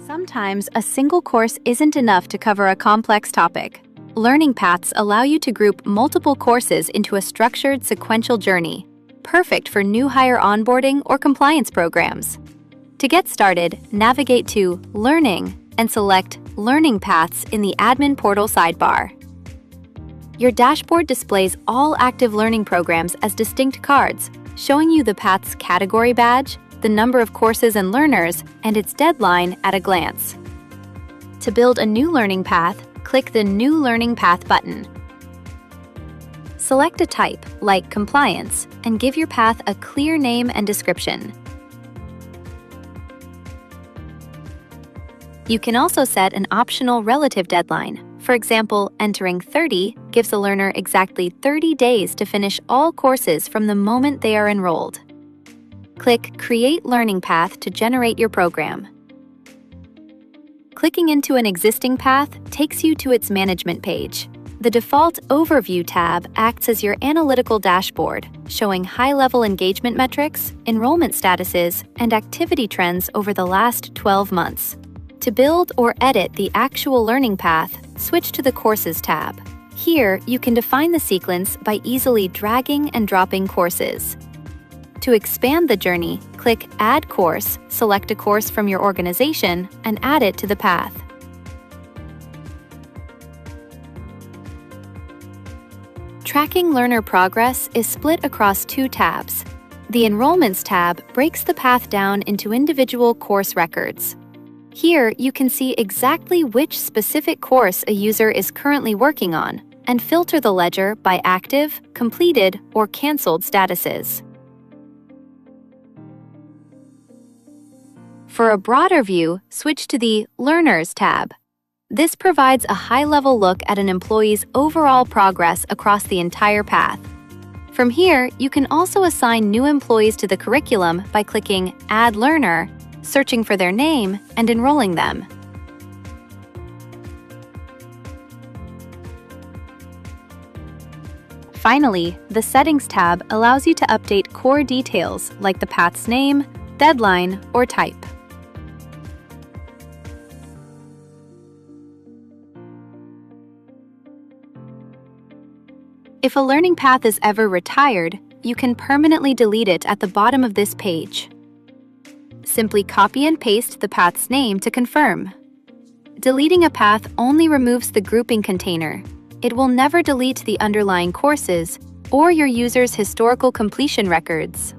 Sometimes a single course isn't enough to cover a complex topic. Learning paths allow you to group multiple courses into a structured sequential journey, perfect for new hire onboarding or compliance programs. To get started, navigate to Learning and select Learning Paths in the Admin Portal sidebar. Your dashboard displays all active learning programs as distinct cards, showing you the path's category badge, the number of courses and learners, and its deadline at a glance. To build a new learning path, click the New Learning Path button. Select a type, like Compliance, and give your path a clear name and description. You can also set an optional relative deadline. For example, entering 30 gives the learner exactly 30 days to finish all courses from the moment they are enrolled. Click Create Learning Path to generate your program. Clicking into an existing path takes you to its management page. The default Overview tab acts as your analytical dashboard, showing high-level engagement metrics, enrollment statuses, and activity trends over the last 12 months. To build or edit the actual learning path, switch to the Courses tab. Here, you can define the sequence by easily dragging and dropping courses. To expand the journey, click Add Course, select a course from your organization, and add it to the path. Tracking learner progress is split across two tabs. The Enrollments tab breaks the path down into individual course records. Here, you can see exactly which specific course a user is currently working on, and filter the ledger by active, completed, or canceled statuses. For a broader view, switch to the Learners tab. This provides a high-level look at an employee's overall progress across the entire path. From here, you can also assign new employees to the curriculum by clicking Add Learner, searching for their name, and enrolling them. Finally, the Settings tab allows you to update core details like the path's name, deadline, or type. If a learning path is ever retired, you can permanently delete it at the bottom of this page. Simply copy and paste the path's name to confirm. Deleting a path only removes the grouping container. It will never delete the underlying courses or your user's historical completion records.